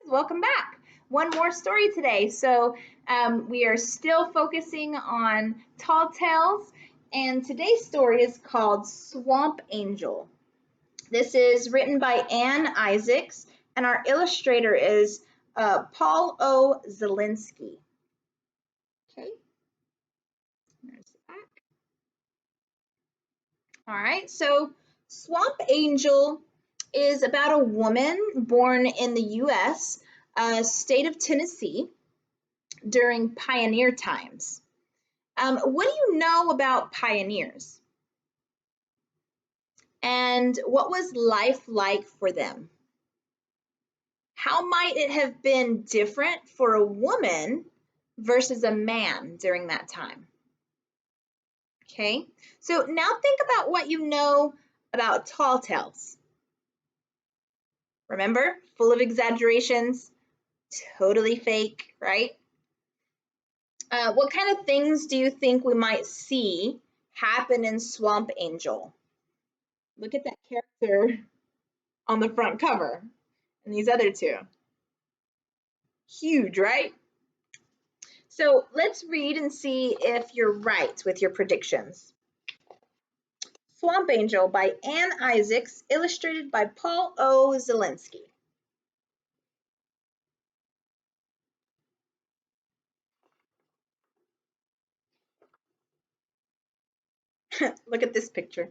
Welcome back. One more story today. We are still focusing on tall tales, and today's story is called Swamp Angel. This is written by Anne Isaacs, and our illustrator is Paul O. Zielinski. Okay, there's the back. All right, so Swamp Angel is about a woman born in the U.S., state of Tennessee, during pioneer times. What do you know about pioneers? And what was life like for them? How might it have been different for a woman versus a man during that time? Okay, so now think about what you know about tall tales. Remember, full of exaggerations, totally fake, right? What kind of things do you think we might see happen in Swamp Angel? Look at that character on the front cover and these other two. Huge, right? So let's read and see if you're right with your predictions. Swamp Angel by Anne Isaacs, illustrated by Paul O. Zielinski. Look at this picture.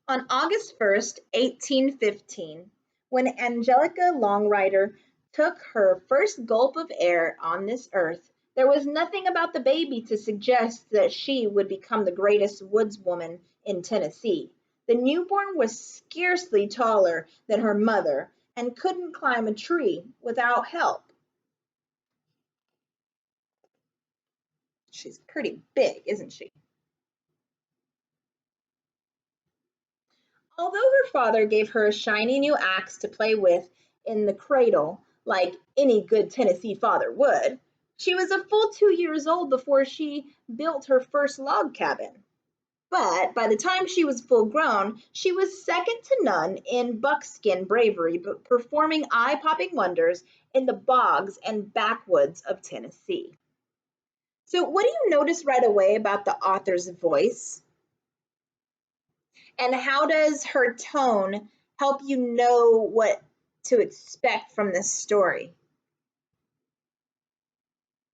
On August 1st, 1815, when Angelica Longrider took her first gulp of air on this earth, there was nothing about the baby to suggest that she would become the greatest woodswoman in Tennessee. The newborn was scarcely taller than her mother and couldn't climb a tree without help. She's pretty big, isn't she? Although her father gave her a shiny new axe to play with in the cradle, like any good Tennessee father would, she was a full 2 years old before she built her first log cabin. But by the time she was full grown, she was second to none in buckskin bravery, but performing eye-popping wonders in the bogs and backwoods of Tennessee. So what do you notice right away about the author's voice? And how does her tone help you know what to expect from this story?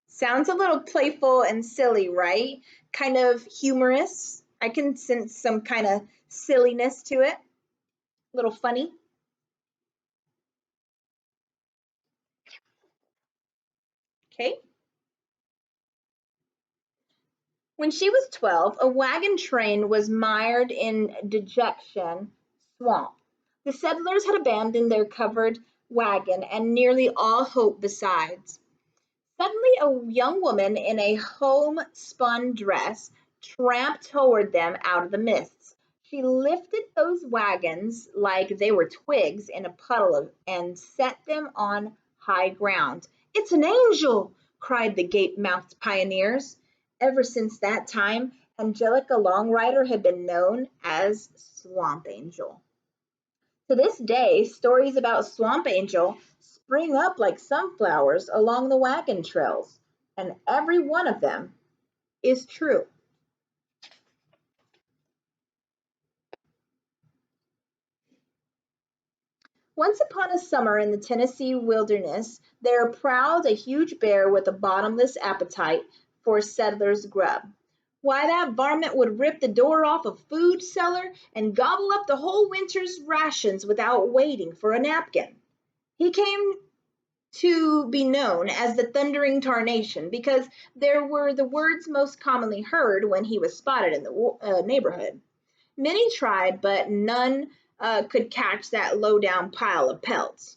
Sounds a little playful and silly, right? Kind of humorous. I can sense some kind of silliness to it. A little funny. Okay. When she was 12, a wagon train was mired in Dejection Swamp. The settlers had abandoned their covered wagon and nearly all hope besides. Suddenly, a young woman in a homespun dress tramped toward them out of the mists. She lifted those wagons like they were twigs in a puddle and set them on high ground. "It's an angel!" cried the gape-mouthed pioneers. Ever since that time, Angelica Longrider had been known as Swamp Angel. To this day, stories about Swamp Angel spring up like sunflowers along the wagon trails, and every one of them is true. Once upon a summer in the Tennessee wilderness, there prowled a huge bear with a bottomless appetite for settlers' grub. Why, that varmint would rip the door off a food cellar and gobble up the whole winter's rations without waiting for a napkin. He came to be known as the Thundering Tarnation because there were the words most commonly heard when he was spotted in the neighborhood. Many tried, but none could catch that low-down pile of pelts.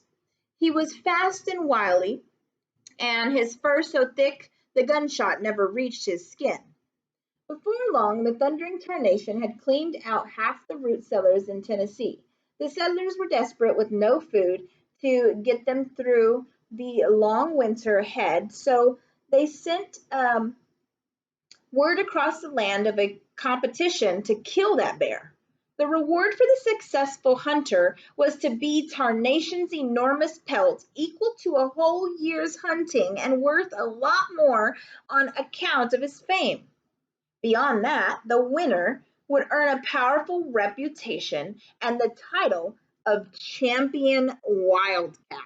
He was fast and wily, and his fur so thick the gunshot never reached his skin. Before long, the Thundering Tarnation had cleaned out half the root cellars in Tennessee. The settlers were desperate with no food to get them through the long winter ahead, so they sent word across the land of a competition to kill that bear. The reward for the successful hunter was to be Tarnation's enormous pelt, equal to a whole year's hunting and worth a lot more on account of his fame. Beyond that, the winner would earn a powerful reputation and the title of champion wildcat.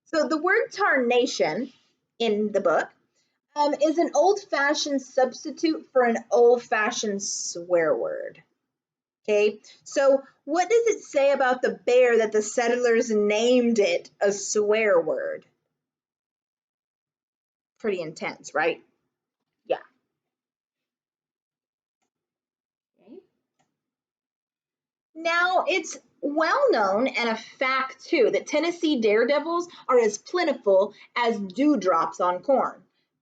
So the word tarnation in the book is an old-fashioned substitute for an old-fashioned swear word. Okay, so what does it say about the bear that the settlers named it a swear word? Pretty intense, right? Yeah. Okay. Now, it's well known and a fact too that Tennessee daredevils are as plentiful as dewdrops on corn.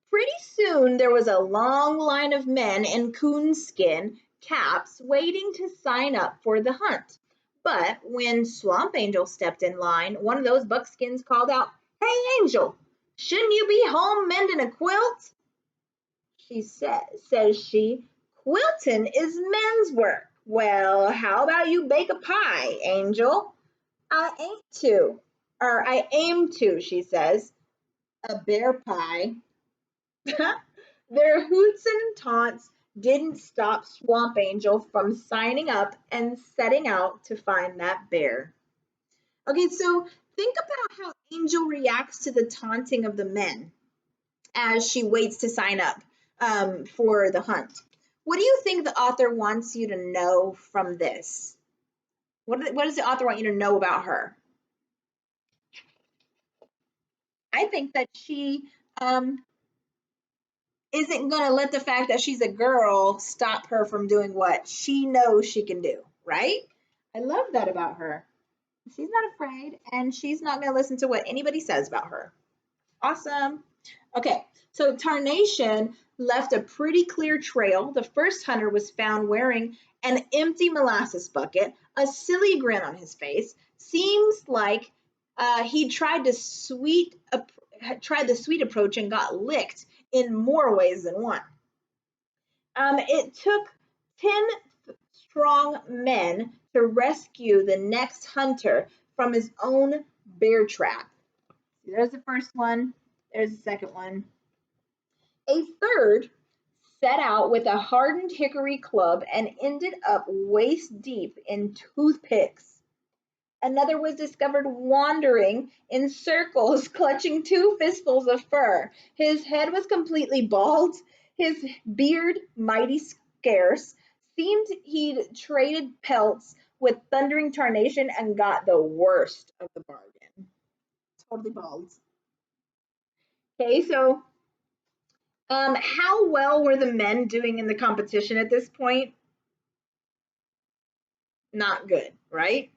Pretty soon there was a long line of men in coonskin caps waiting to sign up for the hunt. But when Swamp Angel stepped in line, one of those buckskins called out, "Hey, Angel, shouldn't you be home mending a quilt?" Says she, "Quilting is men's work." "Well, how about you bake a pie, Angel?" I aim to," she says. "A bear pie." Their hoots and taunts didn't stop Swamp Angel from signing up and setting out to find that bear. Okay, so think about how Angel reacts to the taunting of the men as she waits to sign up for the hunt. What do you think the author wants you to know from this? What does the author want you to know about her? I think that she isn't going to let the fact that she's a girl stop her from doing what she knows she can do, right? I love that about her. She's not afraid, and she's not going to listen to what anybody says about her. Awesome. Okay, so Tarnation left a pretty clear trail. The first hunter was found wearing an empty molasses bucket, a silly grin on his face. Seems like he tried the sweet approach and got licked in more ways than one. It took 10 strong men to rescue the next hunter from his own bear trap. There's the first one. There's the second one. A third set out with a hardened hickory club and ended up waist deep in toothpicks. Another was discovered wandering in circles, clutching 2 fistfuls of fur. His head was completely bald, his beard mighty scarce. Seemed he'd traded pelts with Thundering Tarnation and got the worst of the bargain. Totally bald. Okay, so how well were the men doing in the competition at this point? Not good, right?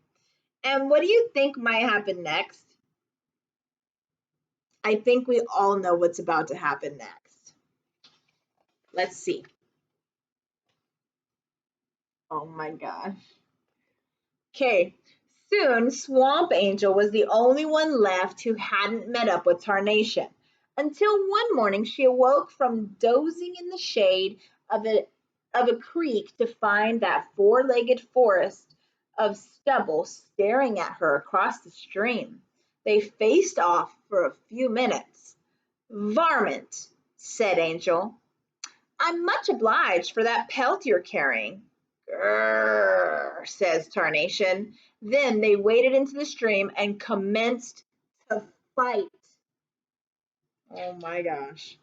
And what do you think might happen next? I think we all know what's about to happen next. Let's see. Oh my gosh. Okay, soon Swamp Angel was the only one left who hadn't met up with Tarnation. Until one morning she awoke from dozing in the shade of a creek to find that 4-legged forest of stubble staring at her across the stream. They faced off for a few minutes. "Varmint," said Angel, "I'm much obliged for that pelt you're carrying." "Grrr," says Tarnation. Then they waded into the stream and commenced to fight. Oh my gosh.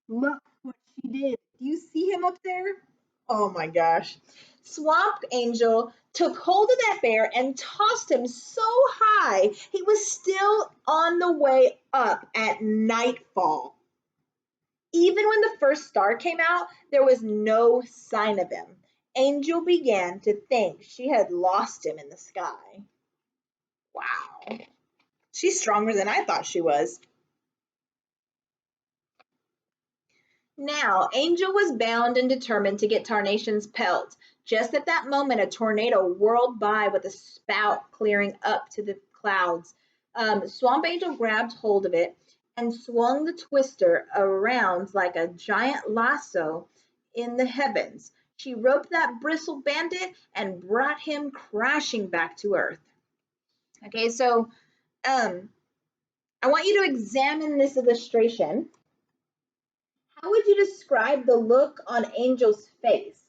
Look what she did. Do you see him up there? Oh my gosh. Swamp Angel took hold of that bear and tossed him so high he was still on the way up at nightfall. Even when the first star came out, there was no sign of him. Angel began to think she had lost him in the sky. Wow. She's stronger than I thought she was. Now, Angel was bound and determined to get Tarnation's pelt. Just at that moment, a tornado whirled by with a spout clearing up to the clouds. Swamp Angel grabbed hold of it and swung the twister around like a giant lasso in the heavens. She roped that bristle bandit and brought him crashing back to Earth. Okay, so I want you to examine this illustration. How would you describe the look on Angel's face?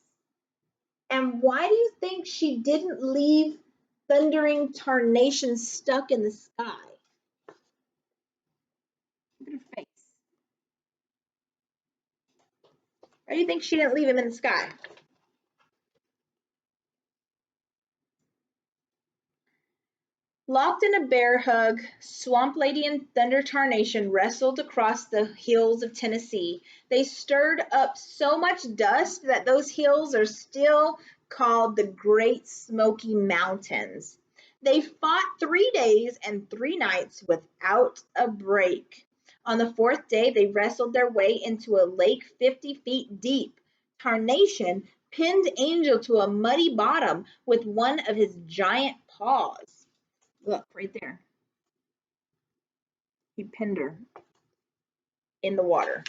And why do you think she didn't leave thundering tarnation stuck in the sky? Look at her face. Why do you think she didn't leave him in the sky? Locked in a bear hug, Swamp Lady and Thunder Tarnation wrestled across the hills of Tennessee. They stirred up so much dust that those hills are still called the Great Smoky Mountains. They fought 3 days and 3 nights without a break. On the 4th day, they wrestled their way into a lake 50 feet deep. Tarnation pinned Angel to a muddy bottom with one of his giant paws. Look, right there. He pinned her in the water.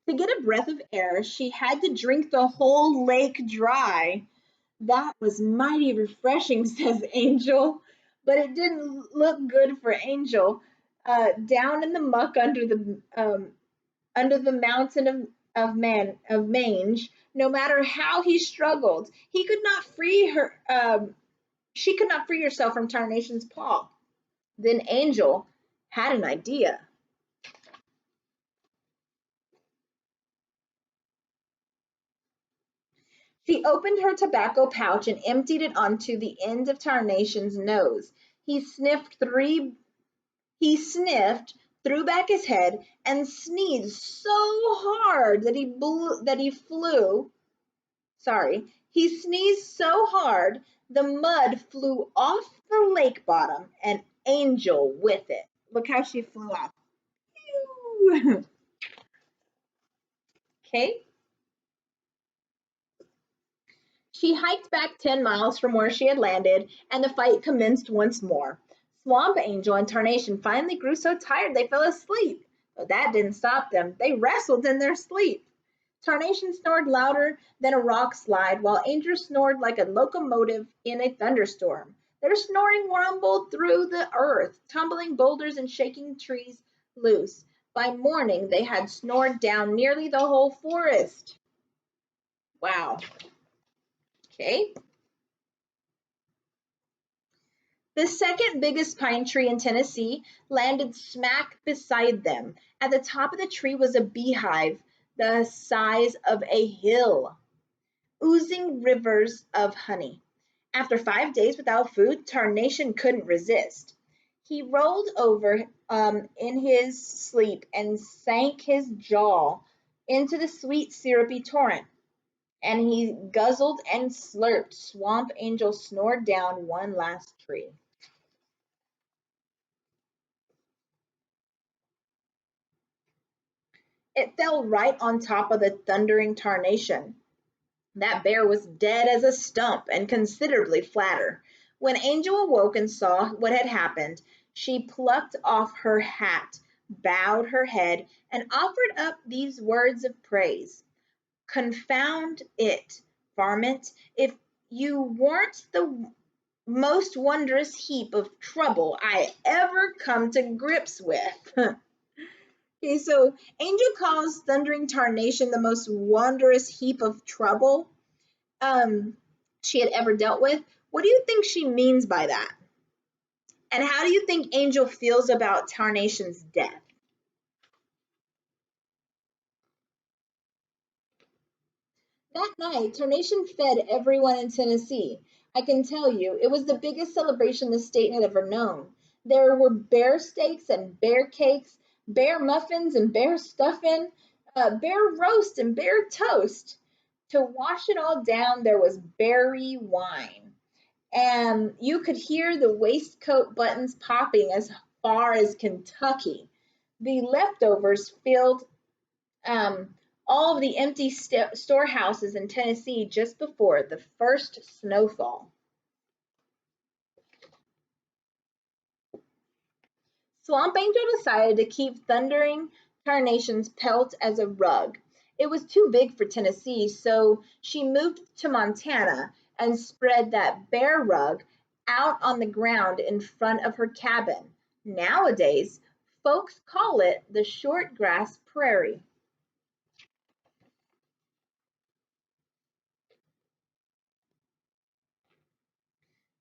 To get a breath of air, she had to drink the whole lake dry. That was mighty refreshing, says Angel, but it didn't look good for Angel. Down in the muck under the mountain of mange, no matter how he struggled, he could not free her. She could not free herself from Tarnation's paw. Then Angel had an idea. She opened her tobacco pouch and emptied it onto the end of Tarnation's nose. He sniffed, threw back his head, and sneezed so hard that he sneezed so hard the mud flew off the lake bottom and Angel with it. Look how she flew off. Okay. She hiked back 10 miles from where she had landed, and the fight commenced once more. Swamp Angel and Tarnation finally grew so tired they fell asleep. But that didn't stop them. They wrestled in their sleep. Tarnation snored louder than a rock slide, while Angel snored like a locomotive in a thunderstorm. Their snoring rumbled through the earth, tumbling boulders and shaking trees loose. By morning, they had snored down nearly the whole forest. Wow. Okay. The second biggest pine tree in Tennessee landed smack beside them. At the top of the tree was a beehive the size of a hill, oozing rivers of honey. After 5 days without food, Tarnation couldn't resist. He rolled over in his sleep and sank his jaw into the sweet, syrupy torrent. And he guzzled and slurped. Swamp Angel snored down one last tree. It fell right on top of the thundering Tarnation. That bear was dead as a stump and considerably flatter. When Angel awoke and saw what had happened, she plucked off her hat, bowed her head, and offered up these words of praise. Confound it, varmint, if you weren't the most wondrous heap of trouble I ever come to grips with. Okay, so Angel calls Thundering Tarnation the most wondrous heap of trouble she had ever dealt with. What do you think she means by that? And how do you think Angel feels about Tarnation's death? That night, Tarnation fed everyone in Tennessee. I can tell you, it was the biggest celebration the state had ever known. There were bear steaks and bear cakes, bear muffins and bear stuffing, bear roast and bear toast. To wash it all down, there was berry wine. And you could hear the waistcoat buttons popping as far as Kentucky. The leftovers filled all of the empty storehouses in Tennessee just before the first snowfall. Swamp Angel decided to keep Thundering carnation's pelt as a rug. It was too big for Tennessee, so she moved to Montana and spread that bear rug out on the ground in front of her cabin. Nowadays, folks call it the shortgrass prairie.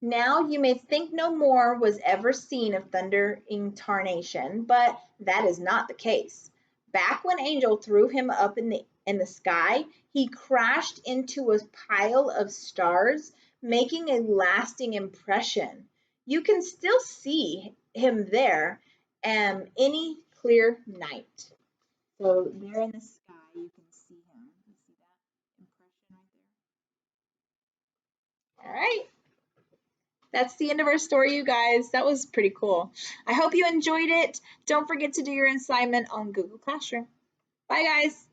Now you may think no more was ever seen of thundering tarnation, but that is not the case. Back when Angel threw him up in the sky, he crashed into a pile of stars, making a lasting impression. You can still see him there any clear night. So there in the sky, you can see him. You see that impression right there? All right. That's the end of our story, you guys. That was pretty cool. I hope you enjoyed it. Don't forget to do your assignment on Google Classroom. Bye, guys.